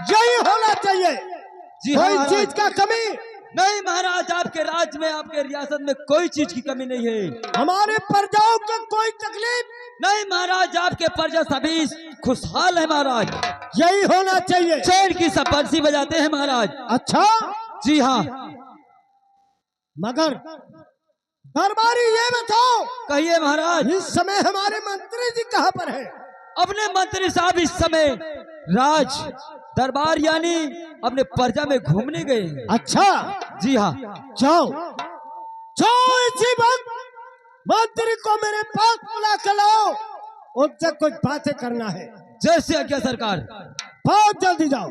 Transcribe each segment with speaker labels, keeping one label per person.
Speaker 1: यही होना चाहिए।
Speaker 2: जी
Speaker 1: कोई
Speaker 2: हाँ
Speaker 1: चीज का कमी
Speaker 2: नहीं महाराज, आपके राज्य में आपके रियासत में कोई चीज की कमी नहीं है।
Speaker 1: हमारे प्रजाओं को कोई तकलीफ
Speaker 2: नहीं महाराज, आपके प्रजा सभी खुशहाल है महाराज।
Speaker 1: यही होना चाहिए।
Speaker 2: चैन की सब बंसी बजाते हैं महाराज।
Speaker 1: अच्छा
Speaker 2: जी हाँ,
Speaker 1: मगर दरबारी ये बताओ,
Speaker 2: कहिए महाराज।
Speaker 1: इस समय हमारे मंत्री जी कहाँ पर है?
Speaker 2: अपने मंत्री साहब इस समय राज दरबार यानी अपने प्रजा में घूमने गए हैं।
Speaker 1: अच्छा
Speaker 2: जी हाँ,
Speaker 1: जाओ जाओ, इसी वक्त मंत्री को मेरे पास बुला कर लाओ, उनसे कुछ बातें करना है।
Speaker 2: जैसे आज्ञा सरकार।
Speaker 1: बहुत जल्दी जाओ।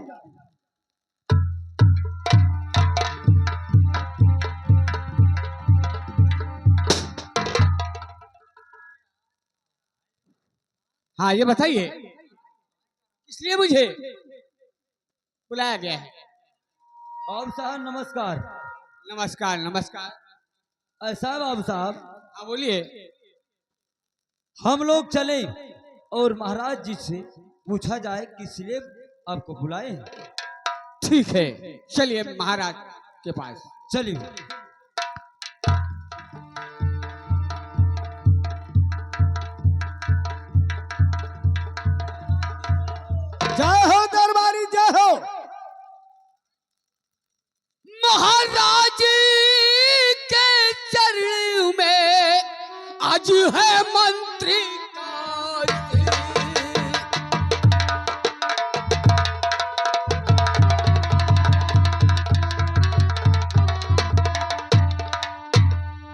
Speaker 3: हाँ ये बताइए, इसलिए मुझे बुलाया गया है।
Speaker 2: बाबू साहब नमस्कार।
Speaker 3: नमस्कार नमस्कार।
Speaker 2: ऐसा बाबू साहब,
Speaker 3: हाँ बोलिए।
Speaker 2: हम लोग चले और महाराज जी से पूछा जाए कि इसलिए आपको बुलाए हैं।
Speaker 3: ठीक है, चलिए महाराज के पास।
Speaker 2: चलिए।
Speaker 1: जय हो दरबारी, जय हो।
Speaker 3: महाराज के चरण में आज है मंत्री का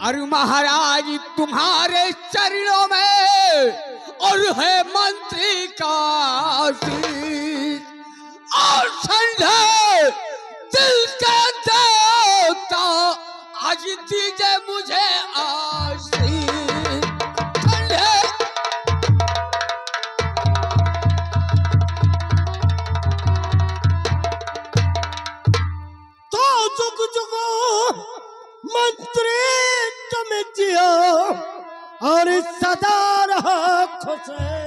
Speaker 3: अरे महाराज तुम्हारे चरणों में और है मंत्री का आशीष और ठंडे दिल का देवता आज दीजिए मुझे आशीष। ठंडे
Speaker 1: तो जुग जुगो मंत्री तुम जियो और सदा रहो खुशहाल।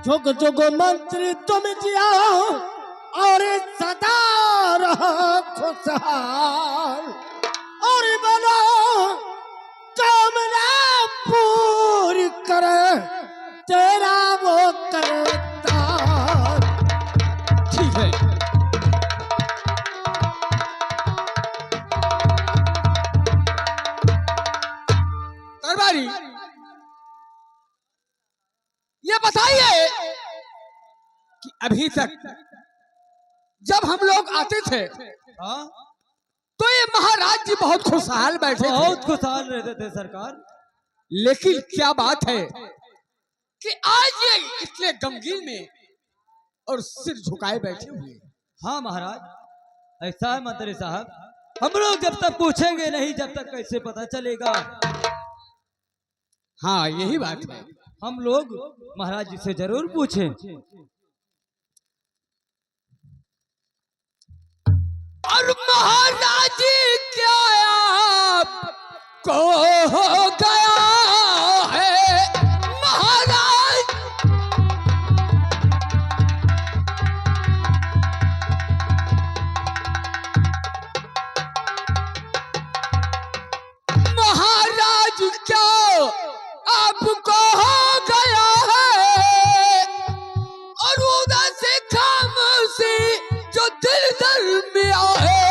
Speaker 1: जुग जुग मंत्री तुम जियो और सदा रहो खुशहाल। और बोलो कामना पूरी करे तेरा वो करता।
Speaker 3: ठीक है। दरबारी ये बताइए कि अभी तक जब हम लोग आते थे
Speaker 2: हाँ,
Speaker 3: तो ये महाराज जी बहुत खुशहाल बैठे थे।
Speaker 2: बहुत खुशहाल रहते थे सरकार।
Speaker 3: लेकिन क्या बात है कि आज ये इतने गमगीन में और सिर झुकाए बैठे हुए हैं।
Speaker 2: हाँ महाराज, ऐसा है मंत्री साहब, हम लोग जब तक पूछेंगे नहीं जब तक कैसे पता चलेगा।
Speaker 3: हाँ यही बात है।
Speaker 2: हम लोग महाराज जी से जरूर पूछें।
Speaker 3: और महाराज जी क्या आपको हो गया है महाराज? महाराज क्या आपको हो गया है? और उदासी खामोशी जो दिल दरमिया है,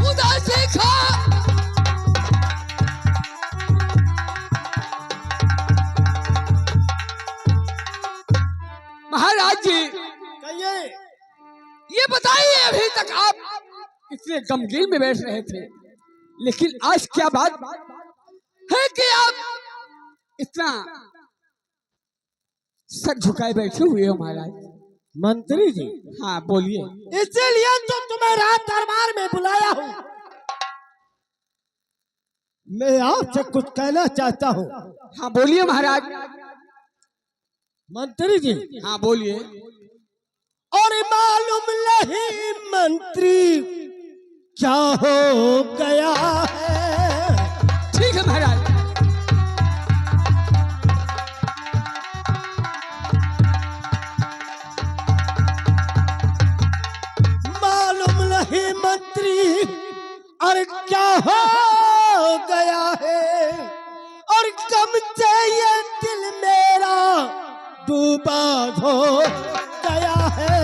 Speaker 3: उदासी महाराज जी
Speaker 1: कहिए।
Speaker 3: ये बताइए, अभी तक आप इतने गमगीन में बैठ रहे थे, लेकिन आज क्या बात है कि आप इतना सर झुकाए बैठे हुए हो महाराज?
Speaker 1: मंत्री जी
Speaker 3: हाँ बोलिए।
Speaker 1: इसीलिए तो तुम्हें रात दरबार में बुलाया हूँ। मैं आपसे कुछ कहना चाहता हूँ।
Speaker 3: हाँ बोलिए महाराज।
Speaker 1: मंत्री जी
Speaker 3: हाँ बोलिए।
Speaker 1: और मालूम नहीं मंत्री क्या हो गया है? क्या हो गया है और कब से ये दिल मेरा डूबा हो गया है।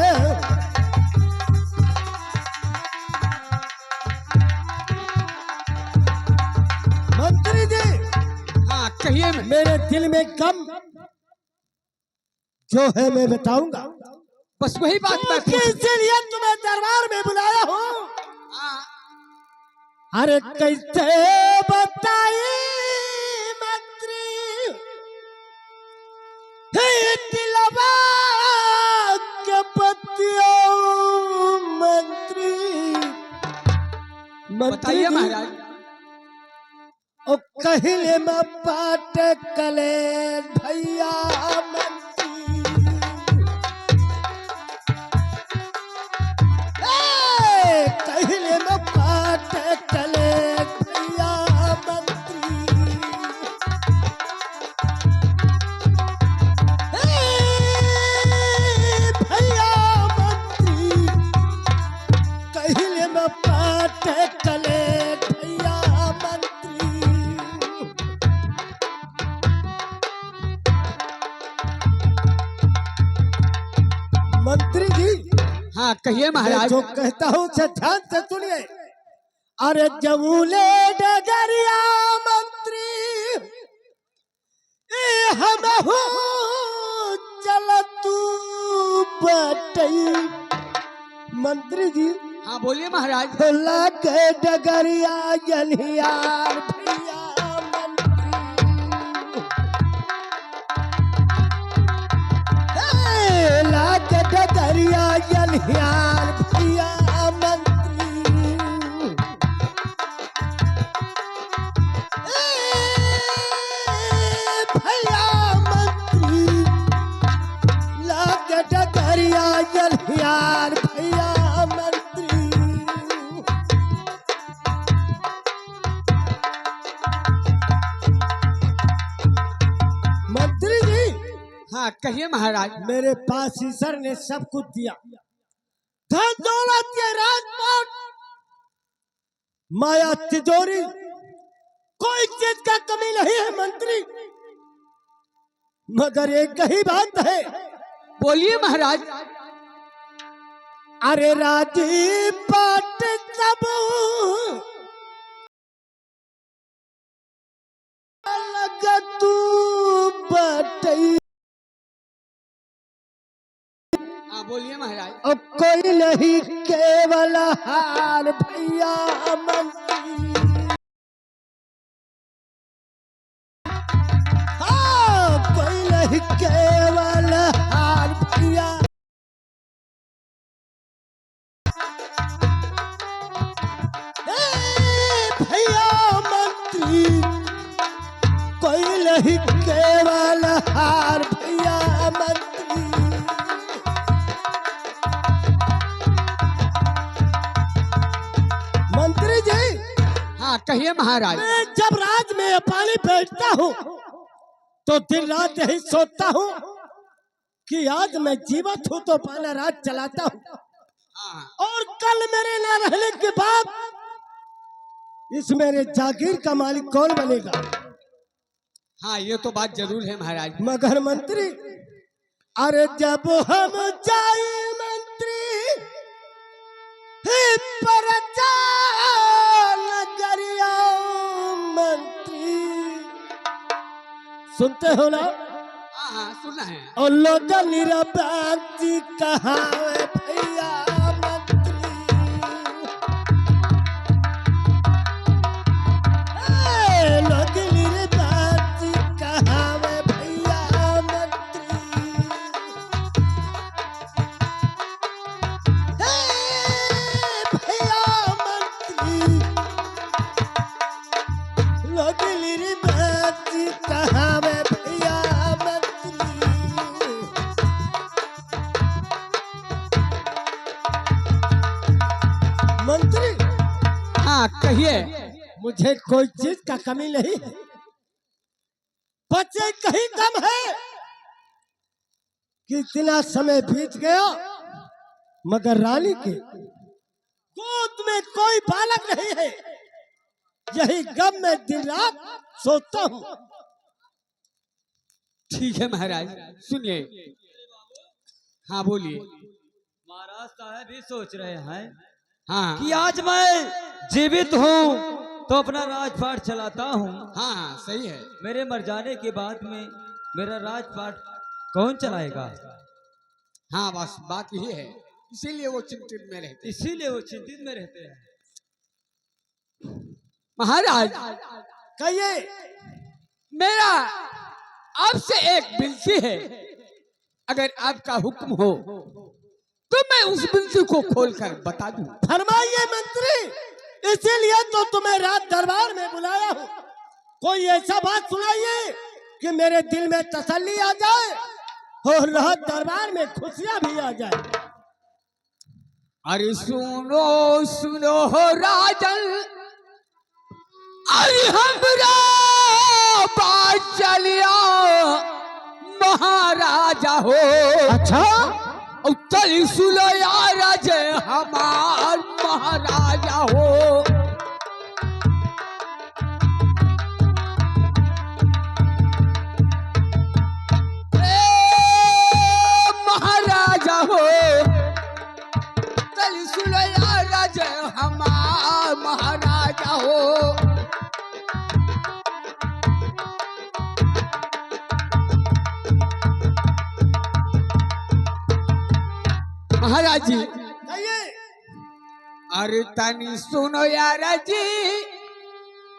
Speaker 1: मंत्री जी,
Speaker 3: हाँ कहिए।
Speaker 1: मेरे दिल में गम जो है मैं बताऊंगा,
Speaker 3: बस वही बात मैं
Speaker 1: इसीलिए तुम्हें दरबार में बुलाया हूँ। अरे कैसे बताई मंत्री, हे दिलवा के पतियों मंत्री।
Speaker 3: बताइए
Speaker 1: जी,
Speaker 3: महाराज।
Speaker 1: ओ कहिले में पाट कले भैया मंत्री, कहिले में पाट कले भैया मंत्री। भैया मंत्री, कहिले में पाट कले भैया मंत्री। मंत्री जी,
Speaker 3: हाँ कहिए
Speaker 1: मैं
Speaker 3: महाराज।
Speaker 1: जो कहता हूँ उसे ध्यान से सुनिए। अरे जबूले डगरिया मंत्री, हम हो चल तू बटई। मंत्री जी,
Speaker 3: हाँ बोलिए महाराज।
Speaker 1: लग डगरिया जलियार भैया मंत्री, लग डगरिया जलियार भैया मंत्री। भैया मंत्री, लग डगरिया जलियार भैया मंत्री। मंत्री जी,
Speaker 3: हाँ कहिए महाराज।
Speaker 1: मेरे पास ईश्वर ने सब कुछ दिया, धन दौलत के राजपाट, माया तिजोरी, कोई चीज का कमी नहीं है मंत्री। मगर एक ही बात है।
Speaker 3: बोलिए महाराज।
Speaker 1: अरे राजी पाट सब लग तू बटई।
Speaker 3: हाँ बोलिए महाराज।
Speaker 1: अब कोई नहीं केवल हार भैया मंत्री। हाँ, कोई नहीं केवल हार भैया। भैया मंत्री, कोई नहीं केवल हार भैया मंत्री। मंत्री जी,
Speaker 3: हाँ कहिए महाराज।
Speaker 1: मैं जब राज में पानी बैठता हूँ तो दिन रात यही सोचता हूँ कि आज मैं जीवित हूँ तो पाना राज चलाता हूँ, और कल मेरे न रहने के बाद इस मेरे जागीर का मालिक कौन बनेगा।
Speaker 3: हाँ ये तो बात जरूर है महाराज।
Speaker 1: मगर मंत्री, अरे जब हम जाए मंत्री परजा नगरिया मंत्री, सुनते हो ना।
Speaker 3: हाँ हाँ सुनना है।
Speaker 1: और लोग निरपराधी कहावे भैया मंत्री। लोग निरपराधी कहावे भैया मंत्री। भैया मंत्री, लोग निरपराधी कहावे भैया मंत्री। मंत्री,
Speaker 3: हाँ कहिए।
Speaker 1: मुझे कोई चीज का कमी नहीं है, बच्चे कहीं कम है कि इतना समय बीत गया मगर रानी के गोद में कोई बालक नहीं है। यही गम में दिन रात सोता हूँ।
Speaker 3: ठीक है महाराज, सुनिए। हाँ बोलिए।
Speaker 2: महाराज साहब भी सोच रहे हैं
Speaker 3: हाँ
Speaker 2: कि आज मैं जीवित हूँ तो अपना राजपाट चलाता हूँ।
Speaker 3: हाँ हाँ सही है।
Speaker 2: मेरे मर जाने के बाद में मेरा राजपाट कौन चलाएगा?
Speaker 3: हाँ बस बात यही है, इसीलिए वो चिंतित में रहते।
Speaker 2: इसीलिए वो चिंतित में रहते हैं।
Speaker 3: महाराज
Speaker 1: कहिए।
Speaker 3: मेरा आपसे एक विनती है, अगर आपका हुक्म हो तो मैं उस विनती को खोलकर बता दूं।
Speaker 1: फरमाइए मंत्री, इसीलिए तो तुम्हें रात दरबार में बुलाया हूँ। कोई ऐसा बात सुनाइए कि मेरे दिल में तसल्ली आ जाए और रात दरबार में खुशियां भी आ जाए।
Speaker 3: अरे सुनो सुनो हो राजन, अरे हमरा बात चलिया महाराजा हो।
Speaker 1: अच्छा,
Speaker 3: चल सुनो यार जय हमार महाराजा हो। महाराजा हो, चल सुनो यार जय हमार महाराजा हो। महाराज जी
Speaker 1: कहिए।
Speaker 3: अरे तनी सुनो यार जी,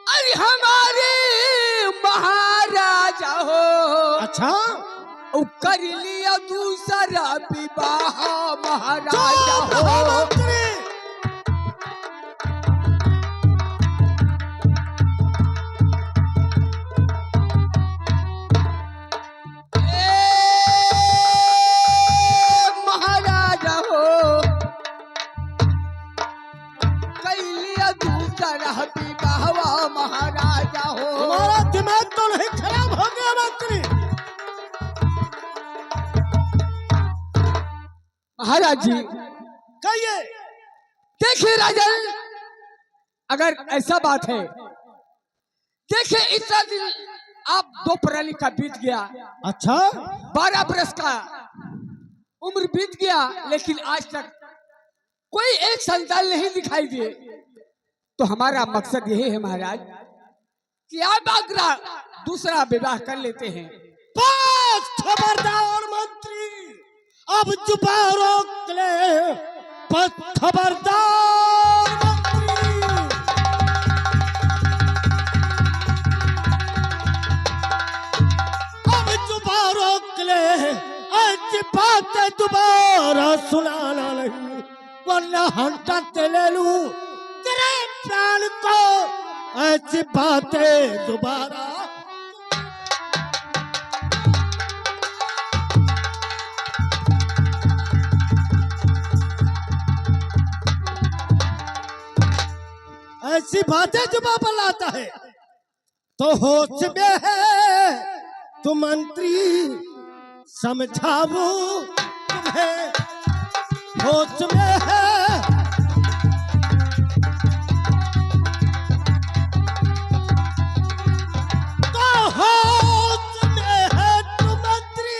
Speaker 3: अरे हमारे महाराजा हो।
Speaker 1: अच्छा,
Speaker 3: कर लिया दूसरा विवाह महाराजा
Speaker 1: चुप रहो
Speaker 3: हो।
Speaker 1: मंत्री।
Speaker 3: महाराजा हो, कर लिया दूसरा विवाह महाराजा हो।
Speaker 1: तुम्हारा दिमाग तो नहीं खराब हो गया मंत्री?
Speaker 3: महाराज जी
Speaker 1: कहिए।
Speaker 3: देखिए राजन, अगर ऐसा बात है, देखिए इतना दिन आप दो प्रणाली का बीत गया,
Speaker 1: अच्छा,
Speaker 3: 12 बरस का उम्र बीत गया, लेकिन आज तक कोई एक संतान नहीं दिखाई दिए। तो हमारा मकसद यही है महाराज कि आप अगर दूसरा विवाह कर लेते हैं।
Speaker 1: बस खबरदार मंत्री, अब जुबान रोक ले। बस खबरदार मंत्री, अब जुबान रोक ले। ऐसी बातें दोबारा सुनाना नहीं, वरना हंटा ते ले लूं तेरे प्राण को। ऐसी बातें दोबारा। ऐसी बातें जुबा पर लाता है तो होश में है तो मंत्री, समझाऊं तुम्हें होश में है। तो होश में है तो मंत्री,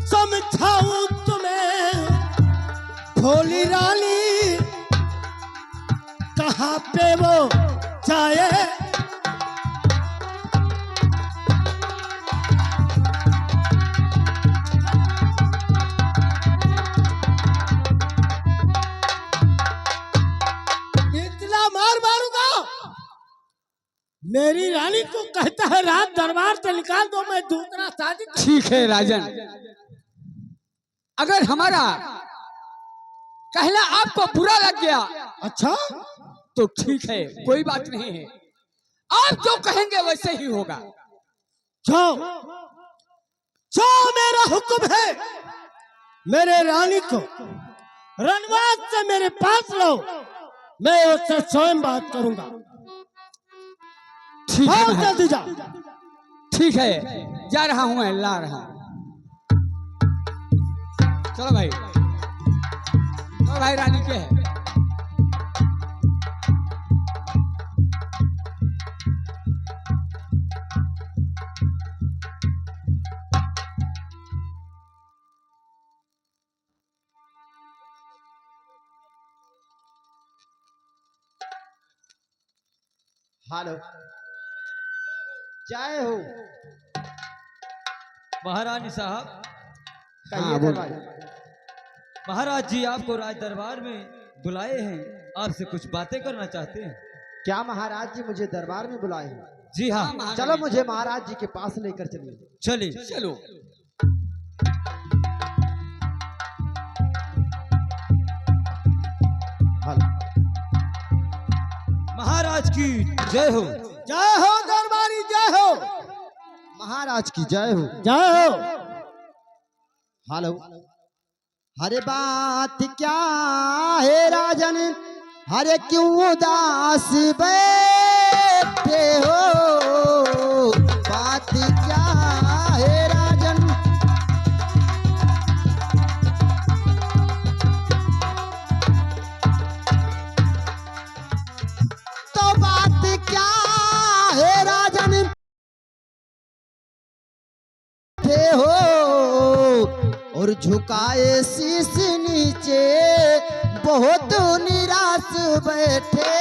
Speaker 1: समझाऊं तुम्हें। भोली रानी कहाँ पे वो जाए, इतना मार मारूंगा। मेरी रानी को कहता है रात दरबार से निकाल दो, मैं दूसरा शादी।
Speaker 3: ठीक है राजन, अगर हमारा कहना आपको बुरा लग गया
Speaker 1: अच्छा,
Speaker 3: तो ठीक है, कोई बात नहीं है। आप जो कहेंगे वैसे ही होगा।
Speaker 1: जाओ जो मेरा हुक्म है, मेरे रानी को रणवास से मेरे पास लो, मैं उससे स्वयं बात करूंगा।
Speaker 3: ठीक है
Speaker 1: बहुत
Speaker 3: महाराज।
Speaker 1: जल्दी जा।
Speaker 3: ठीक है, जा रहा हूं, मैं ला रहा हूं। चलो भाई, चलो भाई, रानी के है।
Speaker 4: हेलो, जय हो।
Speaker 2: महारानी साहब,
Speaker 4: कहिए दरबार।
Speaker 2: महाराज जी आपको राज दरबार में बुलाए हैं, आपसे कुछ बातें करना चाहते हैं।
Speaker 4: क्या महाराज जी मुझे दरबार में बुलाए हैं?
Speaker 2: जी हाँ,
Speaker 4: चलो मुझे महाराज जी के पास लेकर चलिए।
Speaker 2: चलिए।
Speaker 3: चलो।
Speaker 4: हेलो,
Speaker 2: महाराज की जय हो।
Speaker 1: जय हो दरबारी, जय हो,
Speaker 4: महाराज की जय हो।
Speaker 1: जय हो।
Speaker 4: हेलो, हरे बात क्या है राजन, हरे क्यों उदास बैठे हो? बात क्या है राजन, तो बात क्या है राजन बैठे हो? और झुकाए शीश नीचे बहुत निराश बैठे।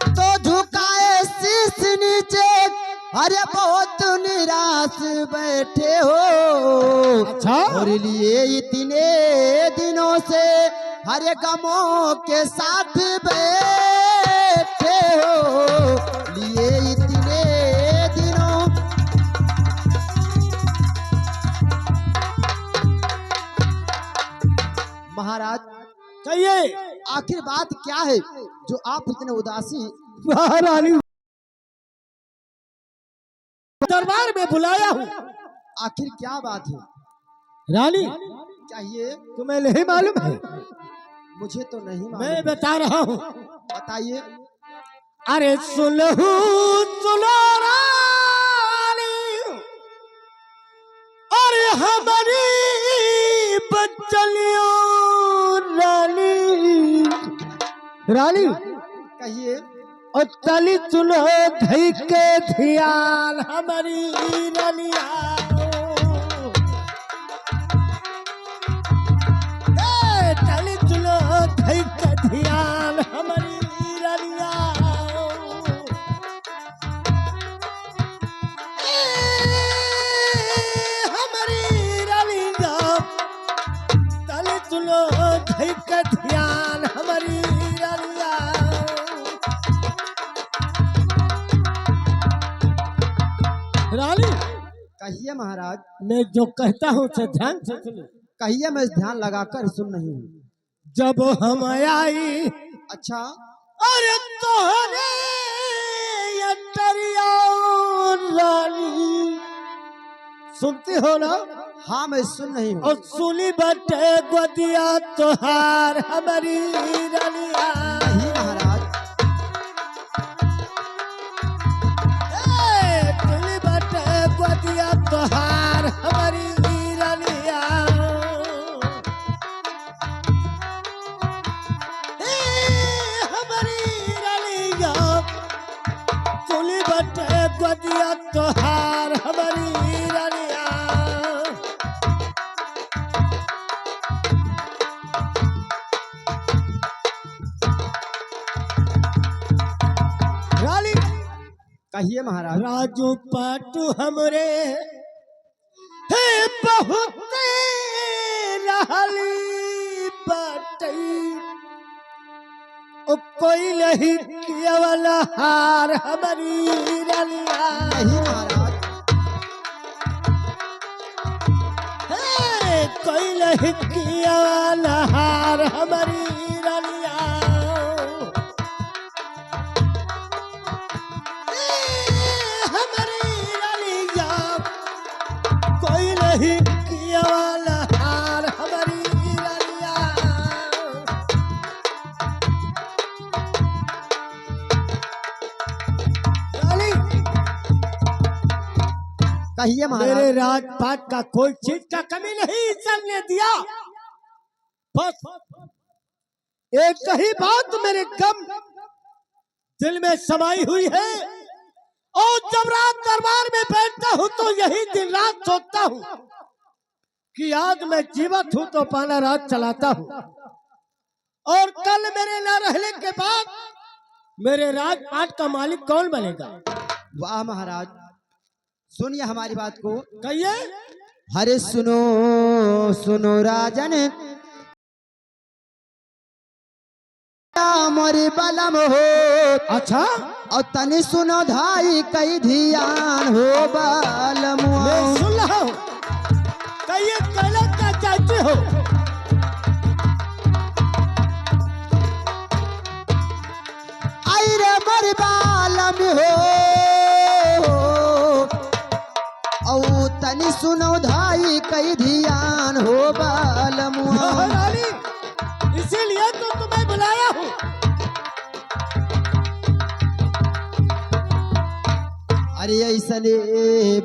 Speaker 4: तो झुकाए शीश नीचे, अरे बहुत निराश बैठे हो।
Speaker 1: अच्छा।
Speaker 4: और लिए इतने दिनों से हरे गमों के साथ बैठे हो। लिए इतने दिनों, महाराज
Speaker 1: कहिए।
Speaker 4: आखिर बात क्या है जो आप इतने उदासी?
Speaker 1: महारानी दरबार में बुलाया हूँ।
Speaker 4: आखिर क्या बात है?
Speaker 1: रानी,
Speaker 4: चाहिए
Speaker 1: तुम्हें नहीं मालूम है?
Speaker 4: मुझे तो नहीं
Speaker 1: मैं
Speaker 4: मालूम।
Speaker 1: बता रहा हूँ।
Speaker 4: बताइए।
Speaker 1: अरे सुनो सुनो रानी, अरे हमारी बच्चलियों रानी, रानी
Speaker 4: कहिए।
Speaker 1: और तली सुनो धई के ध्यान हमारी रानिया। तली सुनो धई के ध्यान हमारी रानिया। हमारी रानिया, तली सुनो धई के ध्यान हमारी रानिया। रानी,
Speaker 4: कहिए महाराज।
Speaker 1: मैं जो कहता हूँ उसे ध्यान से सुनो।
Speaker 4: कहिए, मैं ध्यान लगाकर सुन रही हूँ।
Speaker 1: जब हम आई
Speaker 4: अच्छा,
Speaker 1: अरे तोहरे ये दरिया रानी, सुनती हो ना?
Speaker 4: हाँ मैं सुन रही हूँ।
Speaker 1: और सुनी बटे गोदिया तोहार हमारी रानिया।
Speaker 4: नहीं महाराज,
Speaker 1: सुनी बटे गोदिया तोहार हमारी रानिया। हमारी रानिया, सुनी बटे गोदिया तोहार हमारी रानिया। रानी,
Speaker 4: कहिए महाराज।
Speaker 1: राजू पाटू हमरे हे बहुत रहली बाटई, ओ कोई नहीं किया वाला हार हमारी रानिया।
Speaker 4: नहीं महाराज,
Speaker 1: हे कोई नहीं किया वाला हार हमारी रानिया। हमारी रानिया, कोई नहीं किया वाला हार हमारी रानिया। रानी,
Speaker 4: कहिए महाराज।
Speaker 1: मेरे राजपाट का कोई चीज का कमी नहीं चलने दिया। बस एक ही बात मेरे गम दिल में समाई हुई है। और जब रात दरबार में बैठता हूँ तो यही दिन रात सोचता हूँ कि आज मैं जीवित हूँ तो पाना रात चलाता हूँ, और कल मेरे न रहने के बाद मेरे राजपाट का मालिक कौन बनेगा।
Speaker 4: वाह महाराज, सुनिए हमारी बात को।
Speaker 1: कहिए।
Speaker 4: अरे सुनो सुनो राजन, मोरी बलम हो।
Speaker 1: अच्छा,
Speaker 4: और तनि सुनो धाई कई ध्यान हो बलम।
Speaker 1: मैं सुन रहा हूँ। कहिए कहना क्या चाहते हो।
Speaker 4: आई रे मोरी बलम हो, औ तनि सुनो धाई कई ध्यान हो बलम।
Speaker 1: रानी, इसीलिए तो तुम्हें बुलाया हूँ।
Speaker 4: अरे ऐसने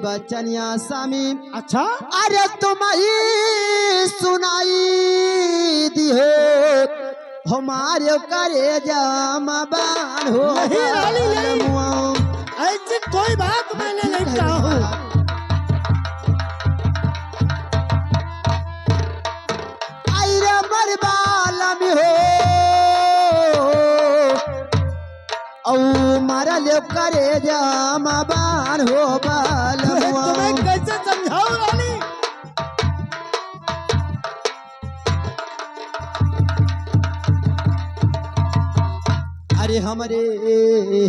Speaker 4: बचनिया स्वामी,
Speaker 1: अच्छा,
Speaker 4: अरे तुम ही सुनाई दिहो, हमारे करे जाम बान हो।
Speaker 1: नहीं रानी नहीं, ऐसी कोई बात मैंने नहीं कहा हूँ।
Speaker 4: मारा ले करे जाम बान हो बलम।
Speaker 1: तुम्हें कैसे समझाऊं रानी।
Speaker 4: अरे हमरे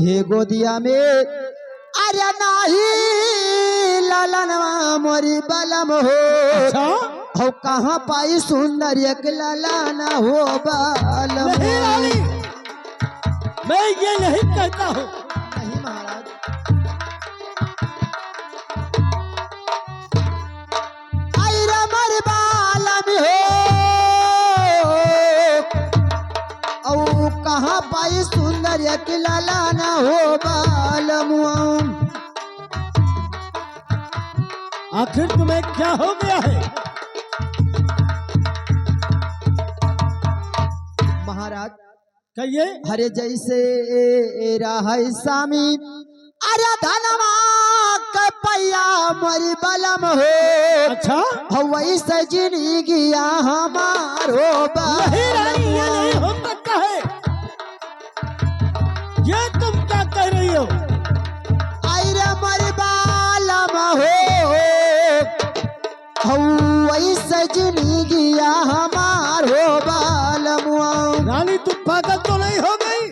Speaker 4: हे गोदिया में अरे नाही लालनवा मोरी बलम हो।
Speaker 1: अच्छा,
Speaker 4: हो कहाँ पाई सुंदर एक लालाना हो बलम।
Speaker 1: नहीं रानी, मैं ये नहीं कहता हूँ।
Speaker 4: नहीं महाराज, आई रे मोर बलम हो, औ कहाँ पाई सुंदर एक लालाना हो बलम।
Speaker 1: आखिर तुम्हें क्या हो गया है।
Speaker 4: महाराज
Speaker 1: कहिए।
Speaker 4: हरे जैसे राहै स्वामी, अरे धनवा के पैया मोरी बलम हो।
Speaker 1: अच्छा,
Speaker 4: वैसे जिनी गया हमारो
Speaker 1: नहीं रानी, ये नहीं हो सकता है। ये तुम क्या कह रही हो।
Speaker 4: आई रे मोरी बलम हो, वैसे जिनी गया हमारो बलम।
Speaker 1: रानी तुम पागल तो नहीं हो गई।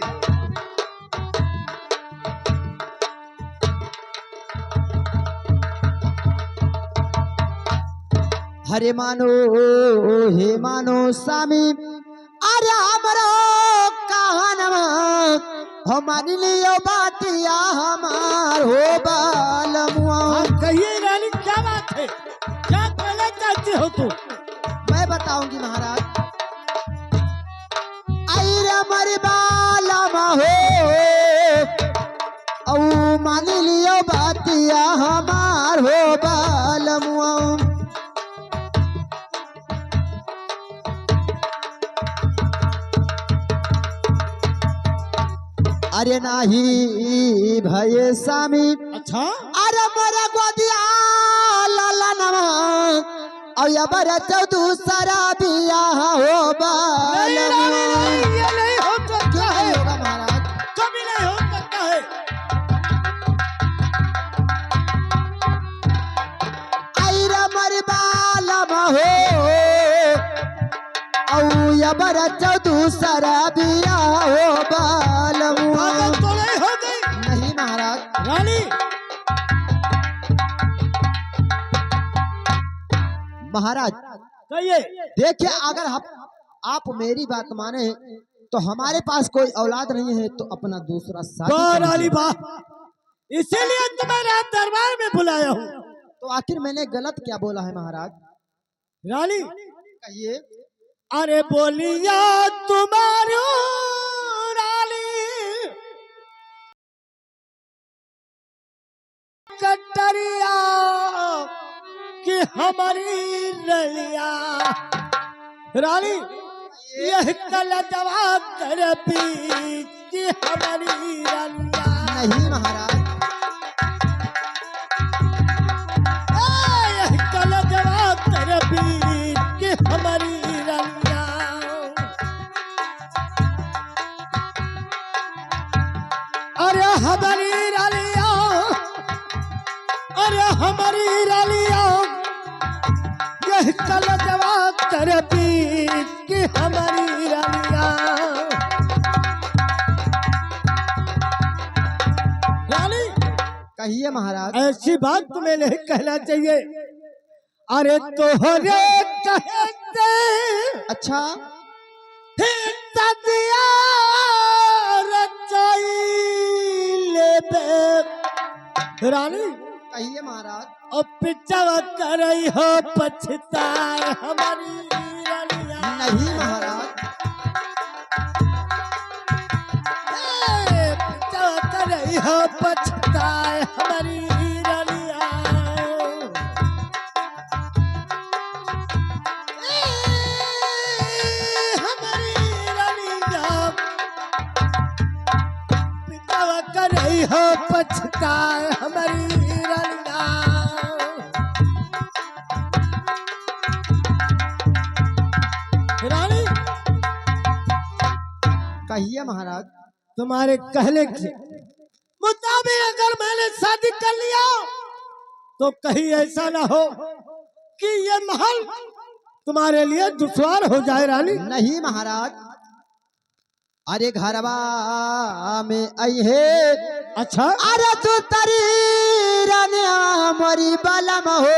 Speaker 4: हरे मानो हे मानो स्वामी, अरे हमरो कहनवा हमारी लियो बातिया हमार हो बलम।
Speaker 1: आप कहिए रानी, क्या बात है, क्या कहना चाहते हो तुम।
Speaker 4: मैं बताऊंगी महाराज। आई रे मोरी बलम हो, औ मान लियो बातिया हमार हो बलम। अरे नाही भये स्वामी,
Speaker 1: अच्छा,
Speaker 4: अरे मोरा गोदिया लालनवा, और ये बरा दूसरा बिया हो
Speaker 1: नहीं
Speaker 4: बलम।
Speaker 1: रानी नहीं, ये नहीं हो सकता
Speaker 4: क्या
Speaker 1: है।
Speaker 4: होगा महाराज।
Speaker 1: कभी नहीं हो सकता है।
Speaker 4: आई रे मोरी बलम हो, औ ये बरा दूसरा बिया हो बलम।
Speaker 1: पागल तो नहीं हो गई।
Speaker 4: नहीं महाराज,
Speaker 1: रानी,
Speaker 4: महाराज
Speaker 1: कहिए।
Speaker 4: देखिए, अगर आप मेरी बात माने तो हमारे पास कोई औलाद नहीं है तो अपना दूसरा शादी
Speaker 1: वाह
Speaker 4: कर
Speaker 1: रानी
Speaker 4: लीजिए।
Speaker 1: वाह, इसीलिए तुम्हें रात दरबार में बुलाया हूँ।
Speaker 4: तो आखिर मैंने गलत क्या बोला है महाराज।
Speaker 1: रानी,
Speaker 4: कहिए।
Speaker 1: अरे बोलिया तुम्हारी रानी, कटरिया कि हमारी रलिया। रानी, यह कल जवाब कर पी कि हमारी रलिया।
Speaker 4: नहीं महाराज,
Speaker 1: यह कल जवाब कर की हमारी रानिया। रानी
Speaker 4: कहिए महाराज।
Speaker 1: ऐसी बात तुम्हें नहीं कहना चाहिए। अरे तोहरे कहते
Speaker 4: अच्छा
Speaker 1: सदिया रचाई लेबे। रानी
Speaker 4: कहिए महाराज।
Speaker 1: और पिछवा करई हो पछताए हमारी रानिया।
Speaker 4: नहीं महाराज।
Speaker 1: पिछवा करई हो पछताए हमारी रानिया। हमारी रानिया पिछवा करई हो पछताए हमारी रानिया। रानी
Speaker 4: कहिए महाराज।
Speaker 1: तुम्हारे कहने के मुताबिक अगर मैंने शादी कर लिया तो कहीं ऐसा ना हो कि ये महल तुम्हारे लिए दुश्वार हो जाए। रानी
Speaker 4: नहीं महाराज। अरे घरवा में आई है।
Speaker 1: अच्छा
Speaker 4: अरे तू तरी रानिया मरी बलम हो।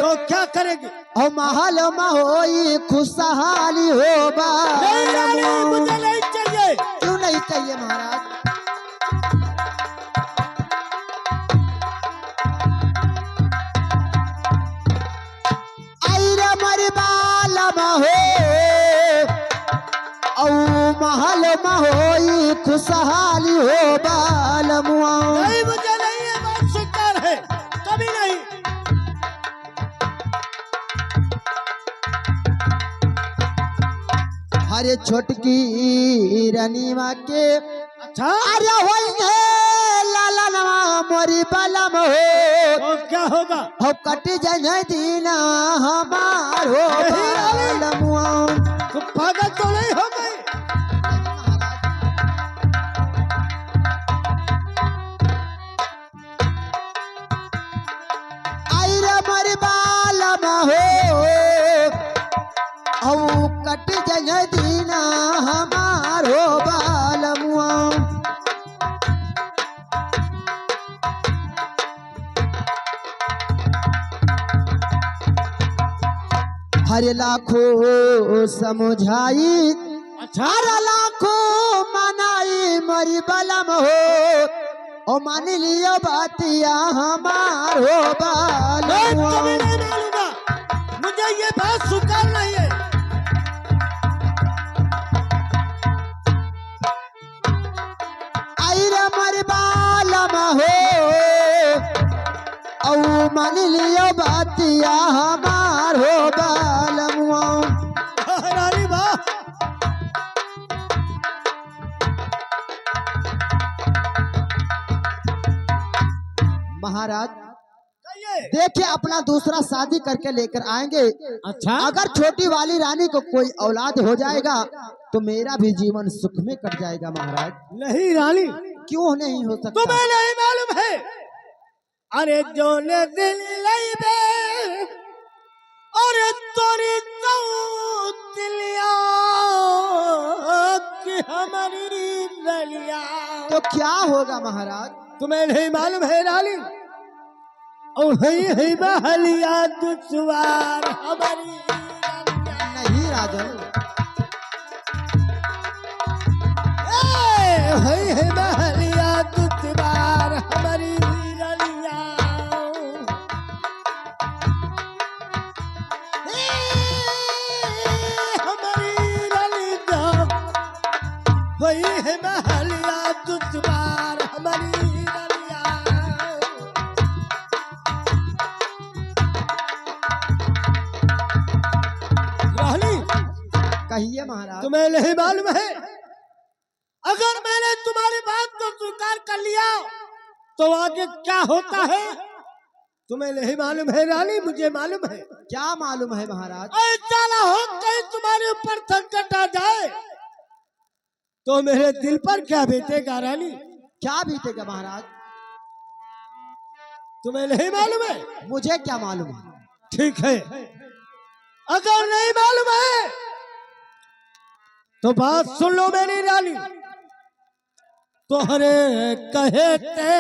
Speaker 1: तो क्या करेगी?
Speaker 4: ओ महल में होई खुशहाली हो
Speaker 1: नहीं रानी,
Speaker 4: बालम।
Speaker 1: मुझे नहीं चाहिए।
Speaker 4: क्यों नहीं चाहिए महाराज? आई रे मरी बलम हो औ महल में होई खुशहाली हो बालमुआ।
Speaker 1: नहीं मुझे नहीं, ये बात स्वीकार है, कभी नहीं।
Speaker 4: हरे छोटकी रनीमा के
Speaker 1: अच्छा
Speaker 4: अरे होई है लाला नवा मोरी बलम हो।
Speaker 1: तो क्या होगा?
Speaker 4: हो कट जन दीना हमार हो
Speaker 1: यही रानी।
Speaker 4: बालमुआ।
Speaker 1: तो पागल तो नहीं हो गई?
Speaker 4: आई रे मोरी बलम हो औ कट जन दीना हमार हो बालमुआ। हरे लाखों समझाई
Speaker 1: अच्छा
Speaker 4: हरे लाखों मनाई मरी बलम हो। ओ मान लियो बातिया हमार हो
Speaker 1: मैं कभी
Speaker 4: बालमुआ।
Speaker 1: नहीं मानूंगा, मुझे ये बात स्वीकार नहीं है।
Speaker 4: आई रे मरी बलम हो औ मान लियो बातिया हमार हो बालमुआ।
Speaker 1: रानी वाह,
Speaker 4: महाराज
Speaker 1: कहिए।
Speaker 4: देखिए अपना दूसरा शादी करके लेकर आएंगे।
Speaker 1: अच्छा
Speaker 4: अगर छोटी वाली रानी को कोई औलाद हो जाएगा तो मेरा भी जीवन सुख में कट जाएगा महाराज।
Speaker 1: नहीं रानी,
Speaker 4: क्यों नहीं हो सकता?
Speaker 1: तुम्हें नहीं मालूम है? अरे जो ने दिल लईबे और तोरी दिलिया कि हमारी रलिया।
Speaker 4: तो क्या होगा महाराज?
Speaker 1: तुम्हें नहीं मालूम है रानी? और है महलिया दुश्वार हमारी रलिया।
Speaker 4: नहीं राजन।
Speaker 1: है महलिया दुश्वार हमारी रलिया। हमारी रलिया वही है महलिया दुश्वार हमारी रलिया। रानी
Speaker 4: कहिए महाराज।
Speaker 1: तुम्हें नहीं मालूम है? अगर मैंने तुम्हारी बात को स्वीकार कर लिया तो आगे क्या होता है तुम्हें नहीं मालूम है रानी? मुझे मालूम है।
Speaker 4: क्या मालूम है महाराज?
Speaker 1: ऐसा ना हो कहीं तुम्हारे ऊपर संकट आ जाए तो मेरे दिल पर क्या बीतेगा रानी?
Speaker 4: क्या बीतेगा महाराज?
Speaker 1: तुम्हें नहीं मालूम है?
Speaker 4: मुझे क्या मालूम है?
Speaker 1: ठीक है, अगर नहीं मालूम है तो बात सुन लो मेरी रानी, तोहरे कहे ते